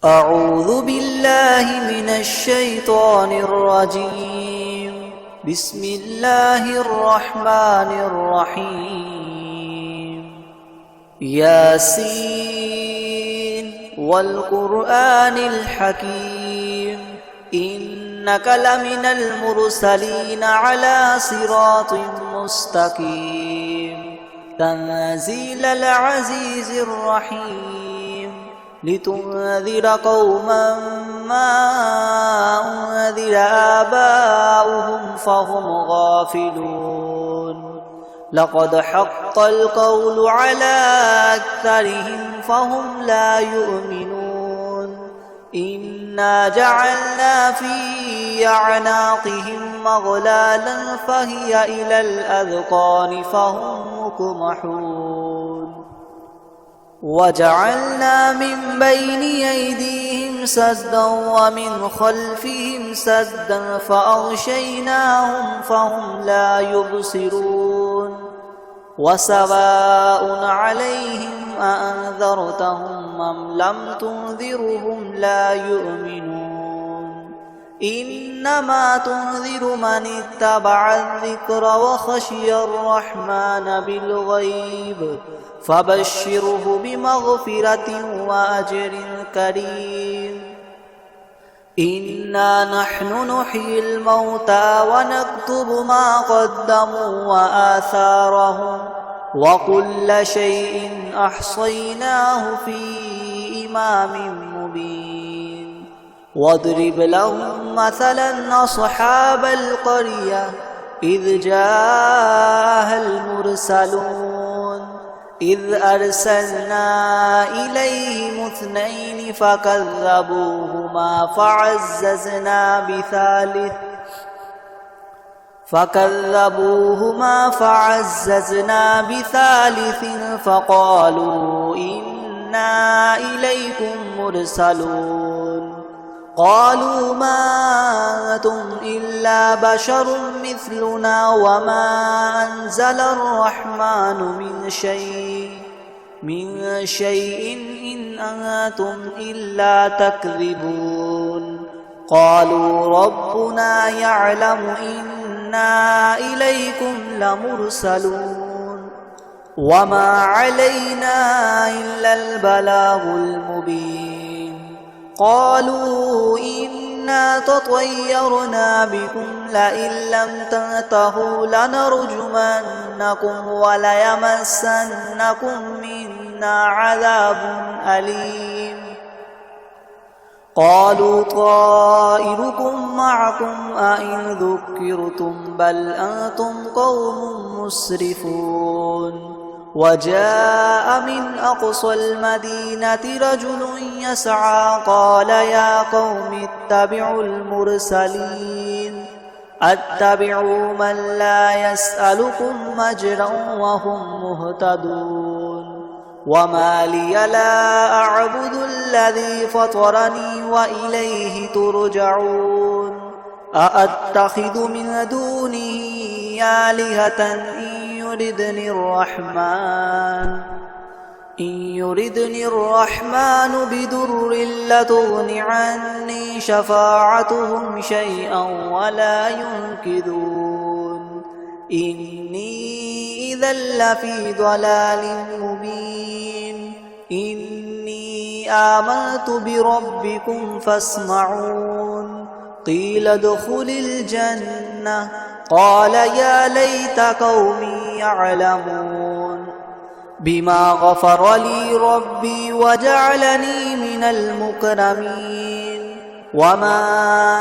أعوذ بالله من الشيطان الرجيم. بسم الله الرحمن الرحيم. ياسين والقرآن الحكيم إنك لمن المرسلين على صراط مستقيم تنزيل العزيز الرحيم لتنذر قوما ما أنذر آباؤهم فهم غافلون لقد حق القول على أكثرهم فهم لا يؤمنون إنا جعلنا في أعناقهم مغلالا فهي إلى الأذقان فهم مقمحون وجعلنا من بين أيديهم سدا ومن خلفهم سدا فأغشيناهم فهم لا يبصرون وسواء عليهم أأنذرتهم أم لم تنذرهم لا يؤمنون إنما تنذر من اتبع الذكر وخشي الرحمن بالغيب فبشره بمغفرة وأجر كريم إنا نحن نحيي الموتى ونكتب ما قدموا وآثارهم وكل شيء أحصيناه في إمام مبين واضرب لهم مثلا أصحاب القرية إذ جاءها المرسلون إذ أرسلنا إليهم اثنين فكذبوهما فعززنا بثالث فقالوا إنا إليكم مرسلون قالوا ما أنتم إلا بشر مثلنا وما أنزل الرحمن من شيء إن أنتم إلا تكذبون قالوا ربنا يعلم إنا إليكم لمرسلون وما علينا إلا البلاغ المبين قالوا إنا تطيرنا بكم لئن لم تنتهوا لنرجمنكم وليمسنكم منا عذاب أليم قالوا طائركم معكم أئن ذكرتم بل أنتم قوم مسرفون وجاء من أقصى المدينة رجل يسعى قال يا قوم اتبعوا المرسلين اتبعوا من لا يسألكم أجرا وهم مهتدون وما لي لا أعبد الذي فطرني وإليه ترجعون أأتخذ من دونه آلهة إن يردني الرحمن بدر لتغن عني شفاعتهم شيئا ولا ينقذون إني إذا لفي ضلال مبين إني آمنت بربكم فاسمعون قيل ادخل الجنة قال يا ليت قومي يعلمون بما غفر لي ربي وجعلني من المكرمين وما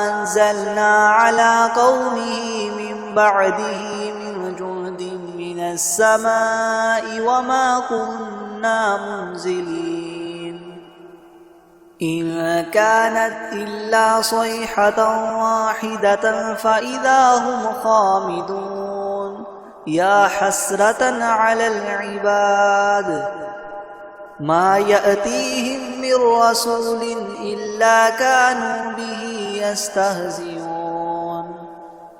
أنزلنا على قومه من بعده من جند من السماء وما كنا منزلين إن كانت إلا صيحة واحدة فإذا هم خامدون يا حسرة على العباد ما يأتيهم من رسول إلا كانوا به يستهزئون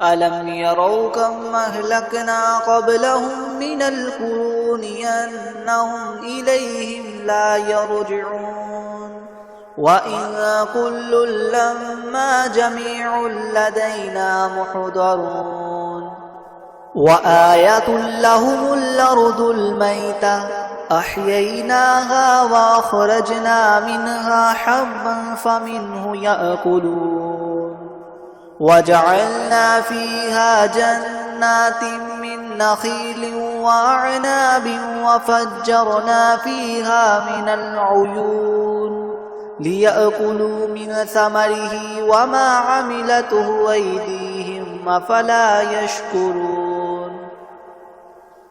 ألم يروا كم أهلكنا قبلهم من القرون أنهم إليهم لا يرجعون وإن كل لما جميع لدينا محضرون وآية لهم الأرض الميتة أحييناها وأخرجنا منها حبا فمنه يأكلون وجعلنا فيها جنات من نخيل وأعناب وفجرنا فيها من العيون ليأكلوا من ثمره وما عملته أيديهم أفلا يشكرون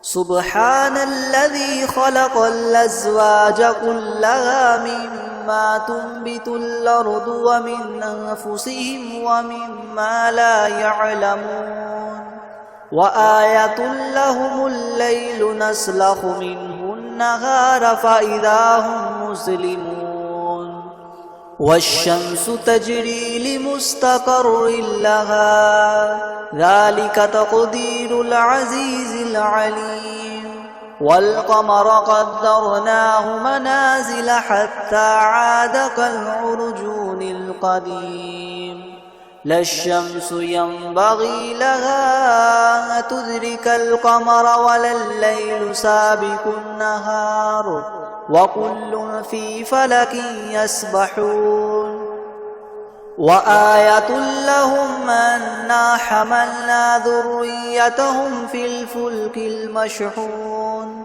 سبحان الذي خلق الأزواج كلها مما تنبت الأرض ومن أنفسهم ومما لا يعلمون وآية لهم الليل نسلخ منه النهار فإذا هم مسلمون والشمس تجري لمستقر لها ذلك تقدير العزيز العليم والقمر قدرناه منازل حتى عاد كالعرجون القديم لا الشمس ينبغي لها أن تدرك القمر ولا الليل سابق النهار وكل في فلك يسبحون وآية لهم أنا حملنا ذريتهم في الفلك المشحون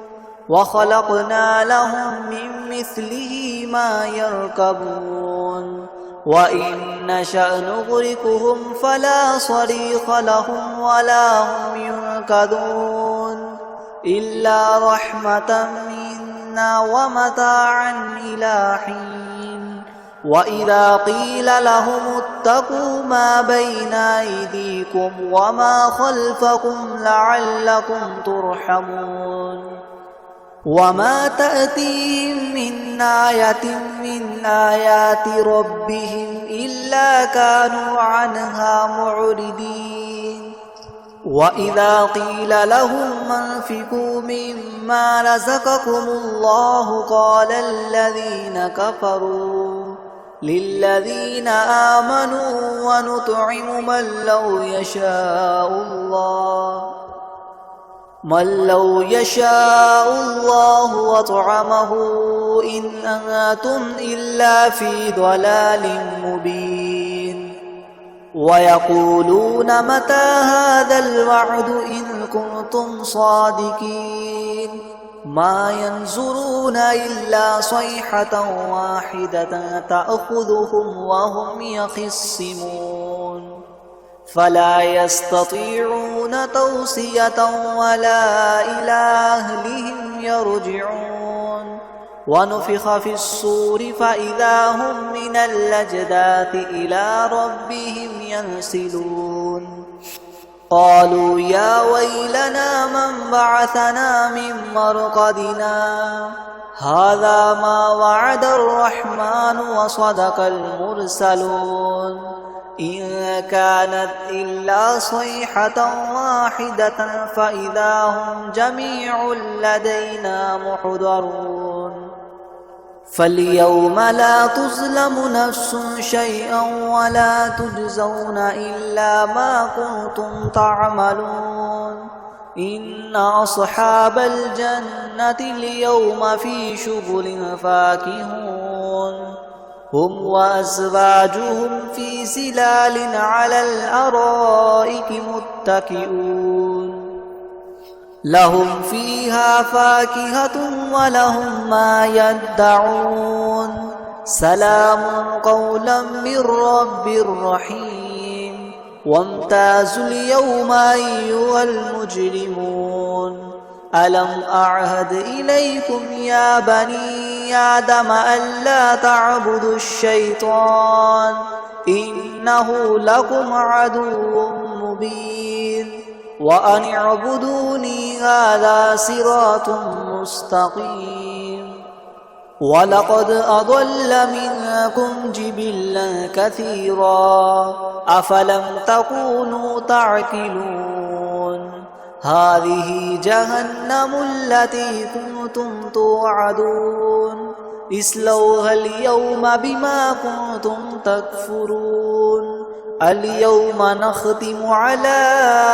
وخلقنا لهم من مثله ما يركبون وإن نشأ نغرقهم فلا صريخ لهم ولا هم ينقذون إلا رحمة منا ومتاعا إلى حين وإذا قيل لهم اتقوا ما بين أيديكم وما خلفكم لعلكم ترحمون وما تأتيهم من آية من آيات ربهم إلا كانوا عنها معرضين وإذا قيل لهم انفقوا مما رزقكم الله قال الذين كفروا للذين آمنوا ونطعم من لو يشاء الله وطعمه إن أنتم إلا في ضلال مبين ويقولون متى هذا الوعد إن كنتم صادقين ما ينظرون إلا صيحة واحدة تأخذهم وهم يخصمون فلا يستطيعون توصية ولا إلى أهلهم يرجعون ونفخ في الصور فإذا هم من الأجداث إلى ربهم ينسلون قالوا يا ويلنا من بعثنا من مرقدنا هذا ما وعد الرحمن وصدق المرسلون إن كانت إلا صيحة واحدة فإذا هم جميع لدينا محضرون فاليوم لا تظلم نفس شيئا ولا تجزون إلا ما كنتم تعملون إن أصحاب الجنة اليوم في شغل فاكهون هم وأزواجهم في سلال على الأرائك متكئون لهم فيها فاكهة ولهم ما يدعون سلام قولا من رب رحيم وامتازوا اليوم أيها المجرمون ألم أعهد إليكم يا بني آدم ألا تعبدوا الشيطان إنه لكم عدو مبين وأن اعبدوني هذا صراط مستقيم ولقد أضل منكم جبلا كثيرا أفلم تكونوا تعقلون هذه جهنم التي كنتم توعدون اصلوها اليوم بما كنتم تكفرون اليوم نختم على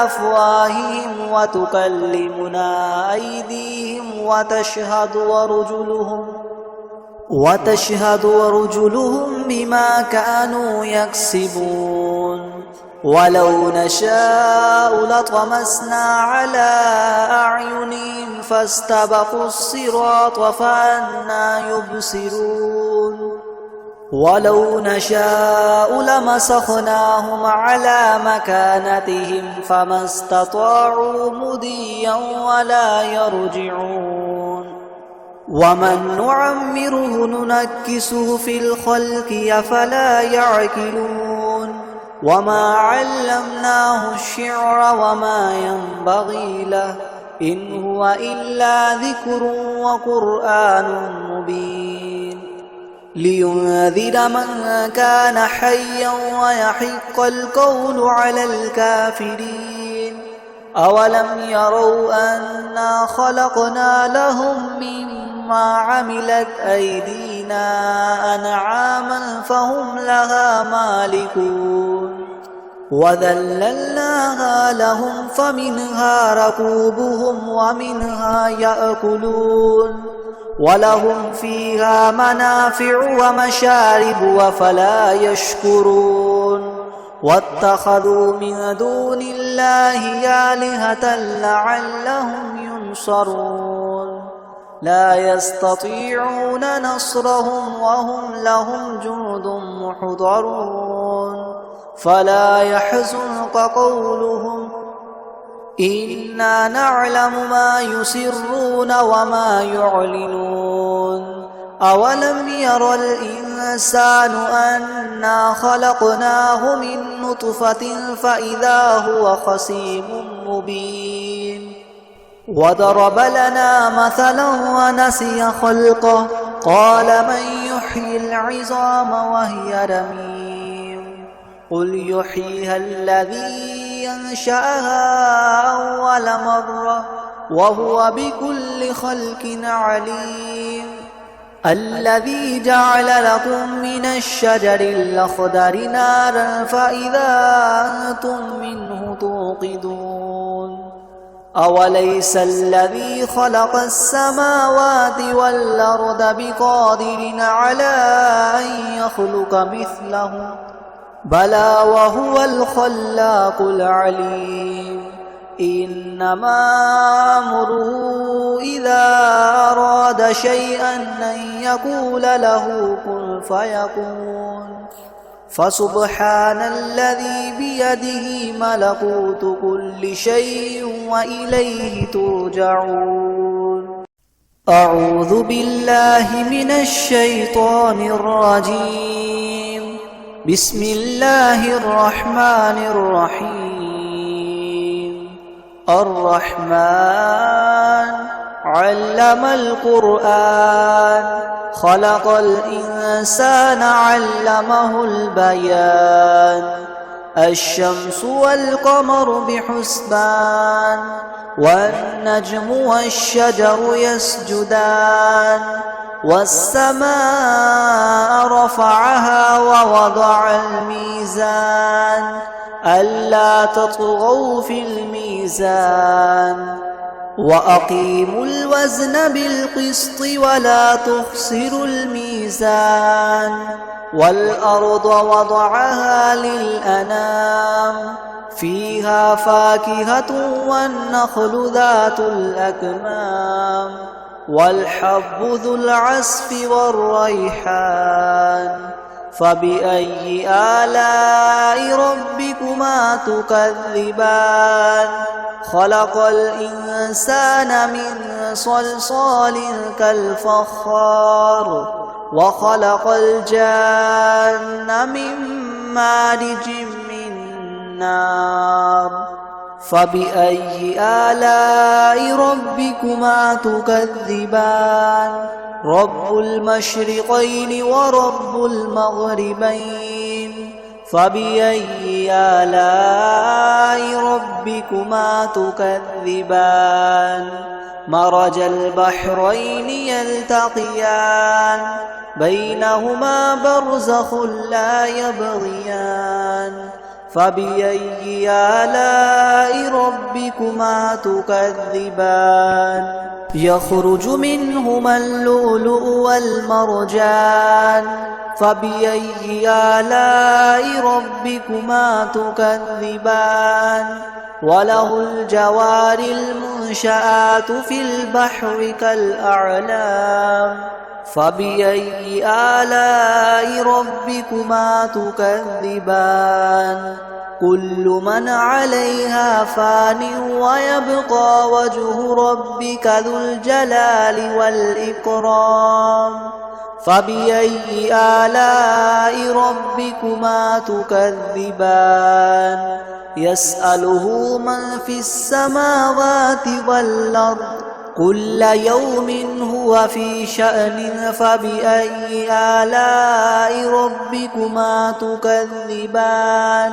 أفواههم وتكلمنا أيديهم وتشهد أرجلهم بما كانوا يكسبون ولو نشاء لطمسنا على أعينهم فاستبقوا الصراط فأنى يبصرون ولو نشاء لمسخناهم على مكانتهم فما استطاعوا مضيا ولا يرجعون ومن نعمره ننكسه في الخلق أفلا يعقلون وما علمناه الشعر وما ينبغي له إن هو إلا ذكر وقرآن مبين لينذر من كان حيا ويحق القول على الكافرين أولم يروا أنا خلقنا لهم مما عملت أيدينا أنعاما فهم لها مالكون وذللناها لهم فمنها ركوبهم ومنها يأكلون ولهم فيها منافع ومشارب وفلا يشكرون واتخذوا من دون الله آلهة لعلهم ينصرون لا يستطيعون نصرهم وهم لهم جند محضرون فلا يحزنك قولهم إنا نعلم ما يسرون وما يعلنون أولم ير الإنسان أنا خلقناه من نطفة فإذا هو خصيم مبين وضرب لنا مثلا ونسي خلقه قال من يحيي العظام وهي رميم قل يحييها الذي ينشأها أول مرة وهو بكل خلق عليم الذي جعل لكم من الشجر الأخضر نارا فإذا أنتم منه توقدون أوليس الذي خلق السماوات والأرض بقادر على أن يخلق مثلهم بلى وهو الخلاق العليم إنما أمره إذا أراد شيئا أن يقول له كن فيكون فسبحان الذي بيده ملكوت كل شيء وإليه ترجعون أعوذ بالله من الشيطان الرجيم بسم الله الرحمن الرحيم الرحمن علم القرآن خلق الإنسان علمه البيان الشمس والقمر بحسبان والنجم والشجر يسجدان والسماء رفعها ووضع الميزان ألا تطغوا في الميزان وأقيموا الوزن بالقسط ولا تخسروا الميزان والأرض وضعها للأنام فيها فاكهة والنخل ذات الأكمام والحب ذو العصف والريحان فبأي آلاء ربكما تكذبان خلق الإنسان من صلصال كالفخار وخلق الجان من مارج من نار فبأي آلاء ربكما تكذبان رب المشرقين ورب المغربين فبأي آلاء ربكما تكذبان مرج البحرين يلتقيان بينهما برزخ لا يبغيان فبأي آلاء ربكما تكذبان يخرج منهما اللؤلؤ والمرجان فبأي آلاء ربكما تكذبان وله الجوار المنشآت في البحر كالأعلام فبأي آلاء ربكما تكذبان كل من عليها فان ويبقى وجه ربك ذو الجلال والإكرام فبأي آلاء ربكما تكذبان يسأله من في السماوات والأرض كل يوم هو في شأن فبأي آلاء ربكما تكذبان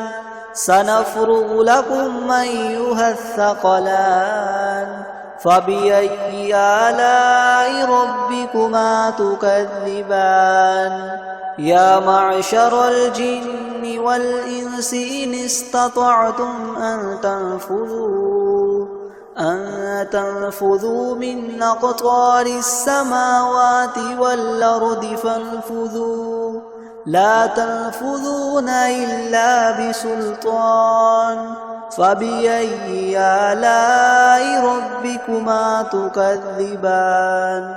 سنفرغ لكم أيها الثقلان فبأي آلاء ربكما تكذبان يا معشر الجن والإنس إن استطعتم أن تنفذوا من أقطار السماوات والأرض فانفذوا لا تنفذون إلا بسلطان فبأي آلاء ربكما تكذبان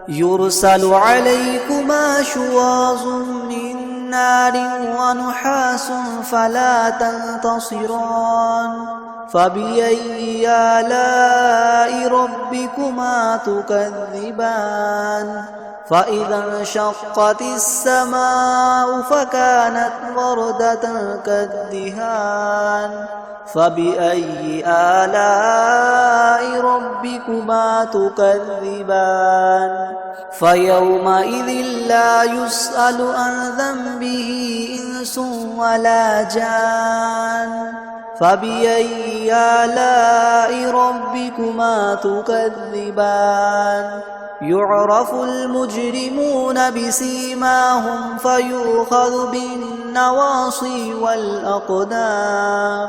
يرسل عليكما شواظ من نار ونحاس فلا تنتصران فبأي آلاء ربكما تكذبان فإذا انشقت السماء فكانت وردة كالدهان فبأي آلاء ربكما تكذبان فيومئذ لا يسأل عن ذنبه إنس ولا جان فبأي آلاء ربكما تكذبان يعرف المجرمون بسيماهم فيؤخذ بالنواصي والأقدام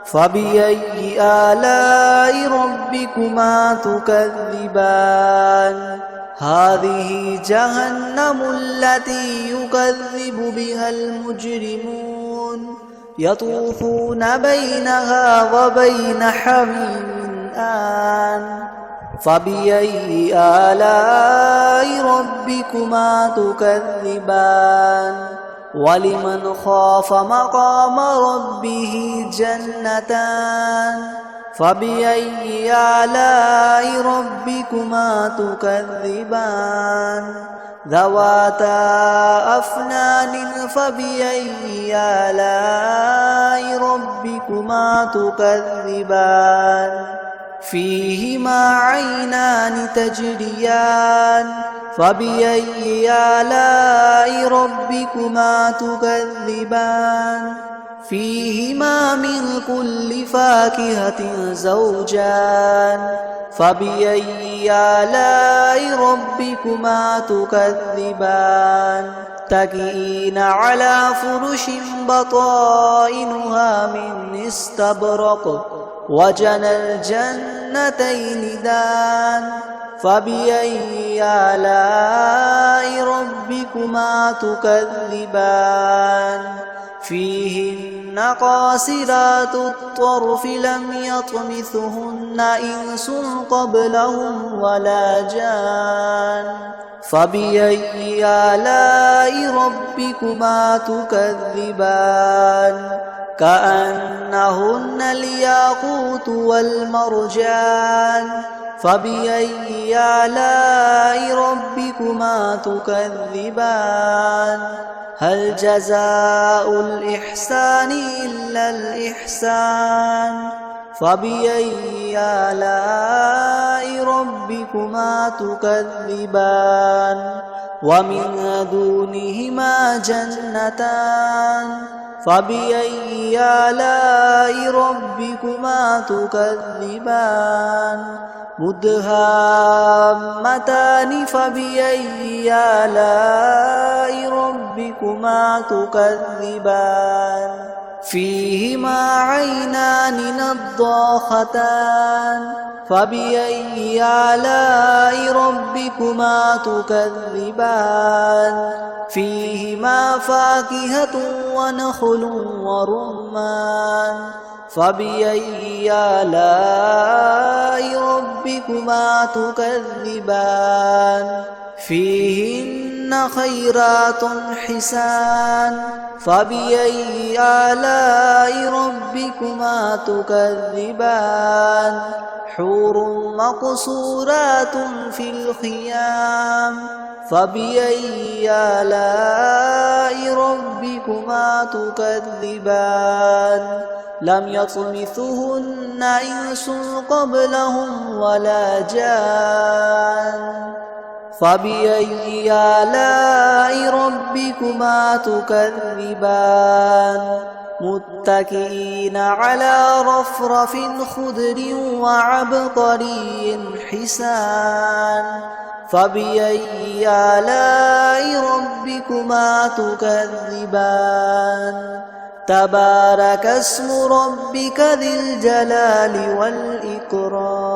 فبأي آلاء ربكما تكذبان هذه جهنم التي يكذب بها المجرمون يطوفون بينها وبين حميم آن فبأي آلاء ربكما تكذبان ولمن خاف مقام ربه جنتان فبأي آلاء ربكما تكذبان ذواتا أفنان فبأي آلاء ربكما تكذبان فيهما عينان تجريان فبأي آلاء ربكما تكذبان فيهما من كل فاكهة زوجان فبأي آلاء ربكما تكذبان متكئين على فرش بطائنها من استبرق وجنى الجنتين دان فبأي آلاء ربكما تكذبان فيهن قاصرات الطرف لم يطمثهن إنس قبلهم ولا جان فبأي آلاء ربكما تكذبان كأنهن الياقوت والمرجان فبأي آلاء ربكما تكذبان هل جزاء الإحسان إلا الإحسان فبأي آلاء ربكما تكذبان ومن دونهما جنتان فبأي آلاء ربكما تكذبان مدهامتان فبأي آلاء ربكما تكذبان فيهما عينان نضاختان فبأي آلاء ربكما تكذبان فيهما فاكهة ونخل ورمان فبأي آلاء ربكما تكذبان فيهن خيرات حسان فبأي آلاء ربكما تكذبان حور مقصورات في الخيام فبأي آلاء ربكما تكذبان لم يطمثهن إنس قبلهم ولا جان فبأي آلاء ربكما تكذبان متكئين على رفرف خضر وعبقري حسان فبأي آلاء ربكما تكذبان تبارك اسم ربك ذي الجلال والإكرام